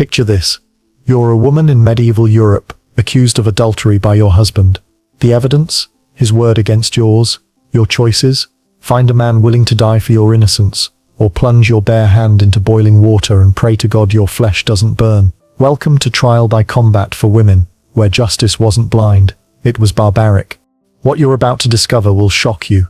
Picture this. You're a woman in medieval Europe, accused of adultery by your husband. The evidence? His word against yours? Your choices? Find a man willing to die for your innocence, or plunge your bare hand into boiling water and pray to God your flesh doesn't burn. Welcome to trial by combat for women, where justice wasn't blind, it was barbaric. What you're about to discover will shock you.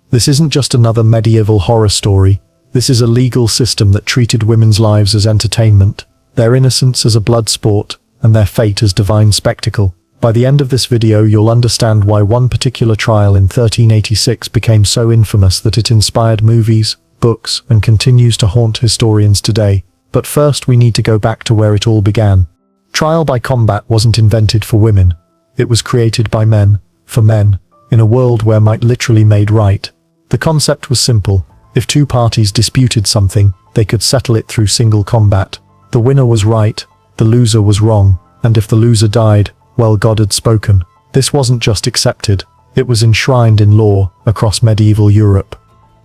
This isn't just another medieval horror story. This is a legal system that treated women's lives as entertainment, their innocence as a blood sport, and their fate as divine spectacle. By the end of this video, you'll understand why one particular trial in 1386 became so infamous that it inspired movies, books, and continues to haunt historians today. But first we need to go back to where it all began. Trial by combat wasn't invented for women. It was created by men, for men, in a world where might literally made right. The concept was simple. If two parties disputed something, they could settle it through single combat. The winner was right, the loser was wrong, and if the loser died, well, God had spoken. This wasn't just accepted, it was enshrined in law across medieval Europe.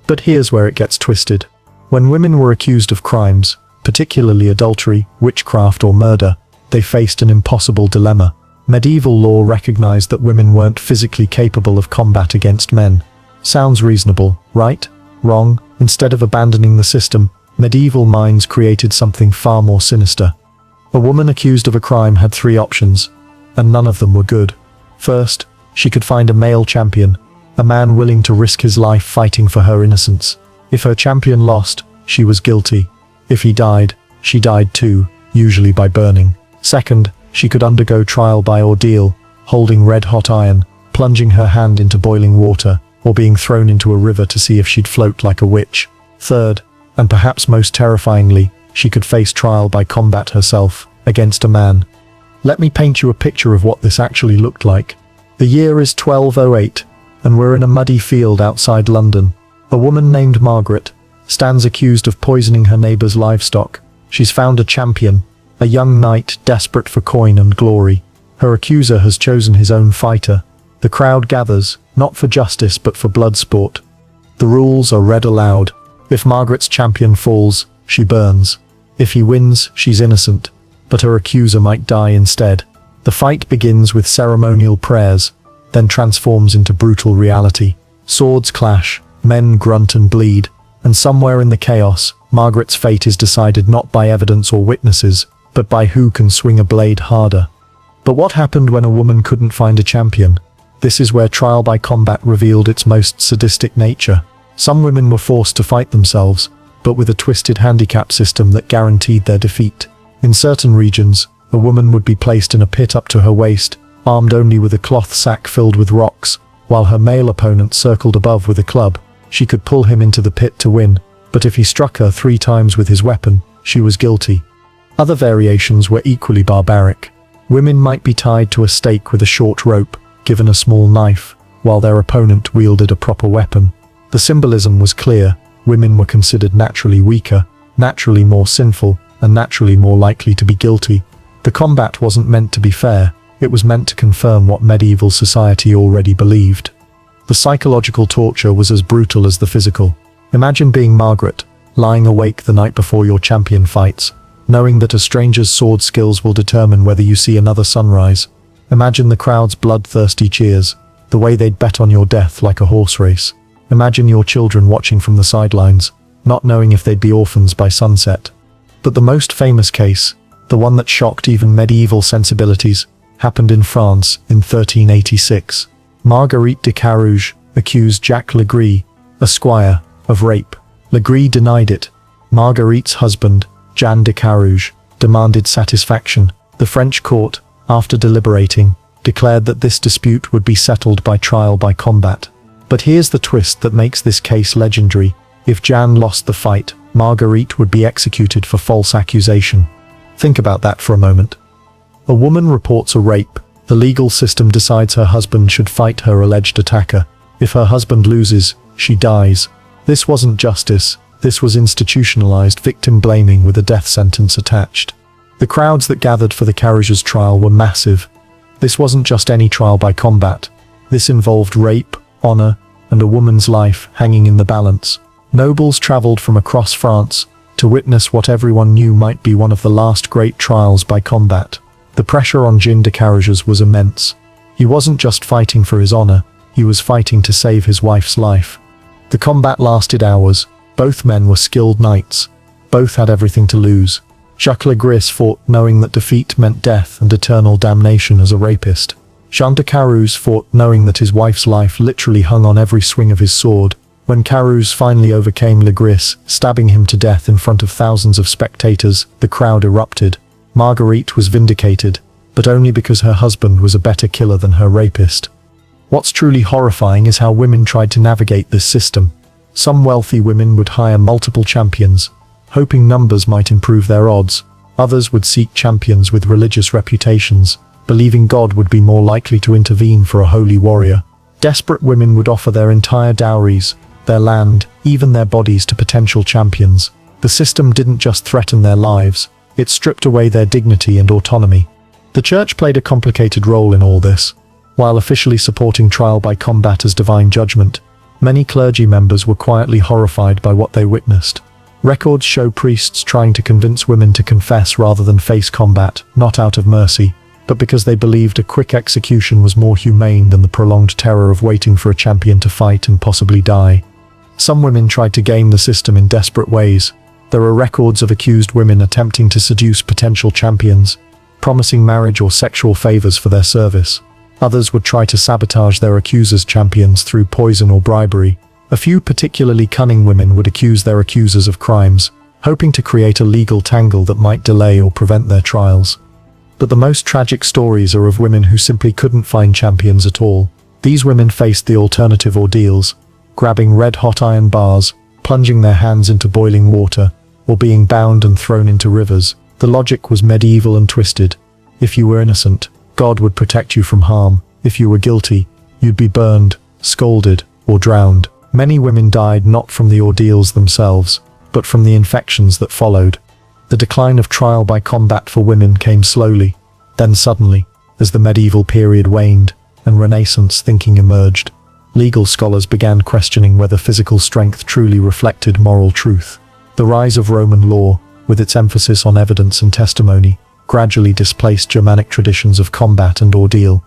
But here's where it gets twisted. When women were accused of crimes, particularly adultery, witchcraft, or murder, they faced an impossible dilemma. Medieval law recognized that women weren't physically capable of combat against men. Sounds reasonable, right? Wrong. Instead of abandoning the system, medieval minds created something far more sinister. A woman accused of a crime had three options, and none of them were good. First, she could find a male champion, a man willing to risk his life fighting for her innocence. If her champion lost, she was guilty. If he died, she died too, usually by burning. Second, she could undergo trial by ordeal, holding red-hot iron, plunging her hand into boiling water, or being thrown into a river to see if she'd float like a witch. Third, and perhaps most terrifyingly, she could face trial by combat herself, against a man. Let me paint you a picture of what this actually looked like. The year is 1208, and we're in a muddy field outside London. A woman named Margaret stands accused of poisoning her neighbor's livestock. She's found a champion, a young knight desperate for coin and glory. Her accuser has chosen his own fighter. The crowd gathers, not for justice but for blood sport. The rules are read aloud. If Margaret's champion falls, she burns. If he wins, she's innocent, but her accuser might die instead. The fight begins with ceremonial prayers, then transforms into brutal reality. Swords clash, men grunt and bleed, and somewhere in the chaos, Margaret's fate is decided not by evidence or witnesses, but by who can swing a blade harder. But what happened when a woman couldn't find a champion? This is where trial by combat revealed its most sadistic nature. Some women were forced to fight themselves, but with a twisted handicap system that guaranteed their defeat. In certain regions, a woman would be placed in a pit up to her waist, armed only with a cloth sack filled with rocks, while her male opponent circled above with a club. She could pull him into the pit to win, but if he struck her 3 times with his weapon, she was guilty. Other variations were equally barbaric. Women might be tied to a stake with a short rope, given a small knife, while their opponent wielded a proper weapon. The symbolism was clear. Women were considered naturally weaker, naturally more sinful, and naturally more likely to be guilty. The combat wasn't meant to be fair, it was meant to confirm what medieval society already believed. The psychological torture was as brutal as the physical. Imagine being Margaret, lying awake the night before your champion fights, knowing that a stranger's sword skills will determine whether you see another sunrise. Imagine the crowd's bloodthirsty cheers, the way they'd bet on your death like a horse race. Imagine your children watching from the sidelines, not knowing if they'd be orphans by sunset. But the most famous case, the one that shocked even medieval sensibilities, happened in France in 1386. Marguerite de Carouge accused Jacques Legris, a squire, of rape. Legris denied it. Marguerite's husband, Jean de Carouge, demanded satisfaction. The French court, after deliberating, declared that this dispute would be settled by trial by combat. But here's the twist that makes this case legendary. If Jeanne lost the fight, Marguerite would be executed for false accusation. Think about that for a moment. A woman reports a rape. The legal system decides her husband should fight her alleged attacker. If her husband loses, she dies. This wasn't justice. This was institutionalized victim blaming with a death sentence attached. The crowds that gathered for the Carouge's trial were massive. This wasn't just any trial by combat. This involved rape, honor, and a woman's life hanging in the balance. Nobles traveled from across France, to witness what everyone knew might be one of the last great trials by combat. The pressure on Jean de Carriges was immense. He wasn't just fighting for his honor, he was fighting to save his wife's life. The combat lasted hours. Both men were skilled knights. Both had everything to lose. Jacques Legris fought knowing that defeat meant death and eternal damnation as a rapist. Jean de Carriges fought knowing that his wife's life literally hung on every swing of his sword. When Carriges finally overcame Legris, stabbing him to death in front of thousands of spectators, the crowd erupted. Marguerite was vindicated, but only because her husband was a better killer than her rapist. What's truly horrifying is how women tried to navigate this system. Some wealthy women would hire multiple champions, hoping numbers might improve their odds. Others would seek champions with religious reputations, believing God would be more likely to intervene for a holy warrior. Desperate women would offer their entire dowries, their land, even their bodies to potential champions. The system didn't just threaten their lives, it stripped away their dignity and autonomy. The church played a complicated role in all this. While officially supporting trial by combat as divine judgment, many clergy members were quietly horrified by what they witnessed. Records show priests trying to convince women to confess rather than face combat, not out of mercy, but because they believed a quick execution was more humane than the prolonged terror of waiting for a champion to fight and possibly die. Some women tried to game the system in desperate ways. There are records of accused women attempting to seduce potential champions, promising marriage or sexual favors for their service. Others would try to sabotage their accusers' champions through poison or bribery. A few particularly cunning women would accuse their accusers of crimes, hoping to create a legal tangle that might delay or prevent their trials. But the most tragic stories are of women who simply couldn't find champions at all. These women faced the alternative ordeals, grabbing red-hot iron bars, plunging their hands into boiling water, or being bound and thrown into rivers. The logic was medieval and twisted. If you were innocent, God would protect you from harm. If you were guilty, you'd be burned, scolded, or drowned. Many women died not from the ordeals themselves, but from the infections that followed. The decline of trial by combat for women came slowly, then suddenly, as the medieval period waned and Renaissance thinking emerged. Legal scholars began questioning whether physical strength truly reflected moral truth. The rise of Roman law, with its emphasis on evidence and testimony, gradually displaced Germanic traditions of combat and ordeal.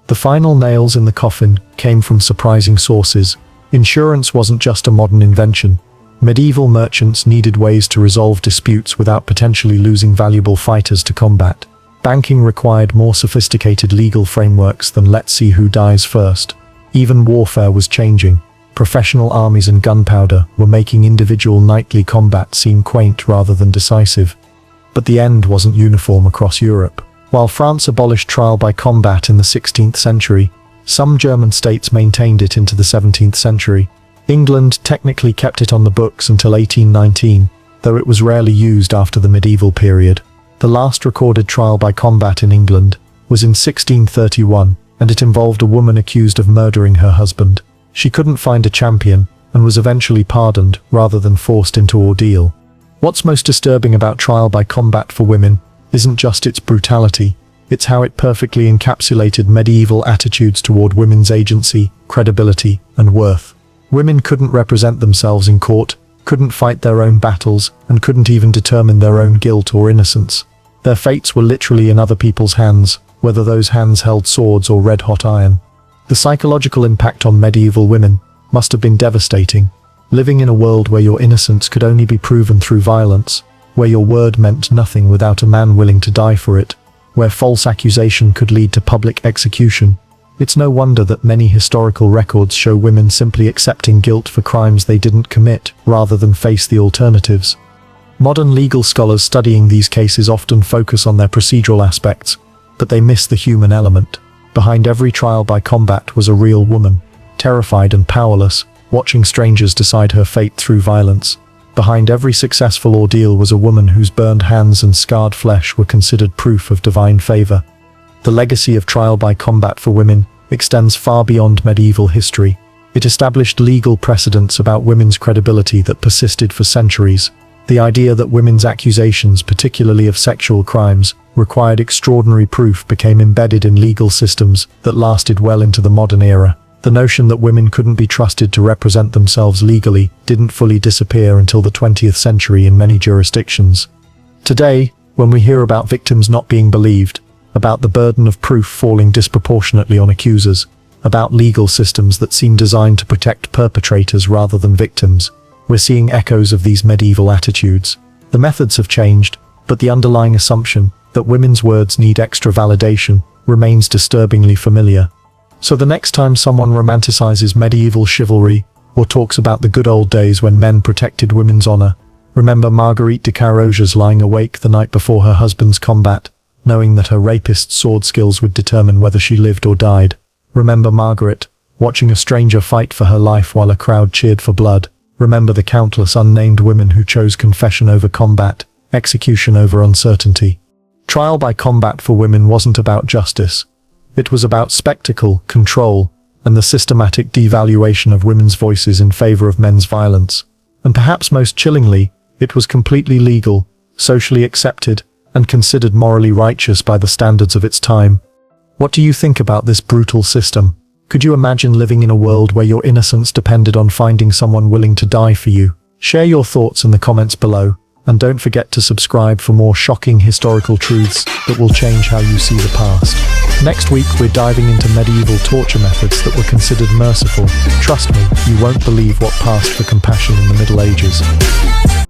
The final nails in the coffin came from surprising sources. Insurance wasn't just a modern invention. Medieval merchants needed ways to resolve disputes without potentially losing valuable fighters to combat. Banking required more sophisticated legal frameworks than let's see who dies first. Even warfare was changing. Professional armies and gunpowder were making individual knightly combat seem quaint rather than decisive. But the end wasn't uniform across Europe. While France abolished trial by combat in the 16th century, some German states maintained it into the 17th century. England technically kept it on the books until 1819, though it was rarely used after the medieval period. The last recorded trial by combat in England was in 1631, and it involved a woman accused of murdering her husband. She couldn't find a champion, and was eventually pardoned rather than forced into ordeal. What's most disturbing about trial by combat for women isn't just its brutality, it's how it perfectly encapsulated medieval attitudes toward women's agency, credibility, and worth. Women couldn't represent themselves in court, couldn't fight their own battles, and couldn't even determine their own guilt or innocence. Their fates were literally in other people's hands, whether those hands held swords or red-hot iron. The psychological impact on medieval women must have been devastating. Living in a world where your innocence could only be proven through violence, where your word meant nothing without a man willing to die for it, where false accusation could lead to public execution. It's no wonder that many historical records show women simply accepting guilt for crimes they didn't commit, rather than face the alternatives. Modern legal scholars studying these cases often focus on their procedural aspects, but they miss the human element. Behind every trial by combat was a real woman, terrified and powerless, watching strangers decide her fate through violence. Behind every successful ordeal was a woman whose burned hands and scarred flesh were considered proof of divine favor. The legacy of trial by combat for women extends far beyond medieval history. It established legal precedents about women's credibility that persisted for centuries. The idea that women's accusations, particularly of sexual crimes, required extraordinary proof became embedded in legal systems that lasted well into the modern era. The notion that women couldn't be trusted to represent themselves legally didn't fully disappear until the 20th century in many jurisdictions. Today, when we hear about victims not being believed, about the burden of proof falling disproportionately on accusers, about legal systems that seem designed to protect perpetrators rather than victims, we're seeing echoes of these medieval attitudes. The methods have changed, but the underlying assumption that women's words need extra validation remains disturbingly familiar. So the next time someone romanticizes medieval chivalry or talks about the good old days when men protected women's honor, remember Marguerite de Carolge's lying awake the night before her husband's combat, knowing that her rapist's sword skills would determine whether she lived or died. Remember Margaret, watching a stranger fight for her life while a crowd cheered for blood. Remember the countless unnamed women who chose confession over combat, execution over uncertainty. Trial by combat for women wasn't about justice. It was about spectacle, control, and the systematic devaluation of women's voices in favor of men's violence. And perhaps most chillingly, it was completely legal, socially accepted, and considered morally righteous by the standards of its time. What do you think about this brutal system? Could you imagine living in a world where your innocence depended on finding someone willing to die for you? Share your thoughts in the comments below, and don't forget to subscribe for more shocking historical truths that will change how you see the past. Next week, we're diving into medieval torture methods that were considered merciful. Trust me, you won't believe what passed for compassion in the Middle Ages.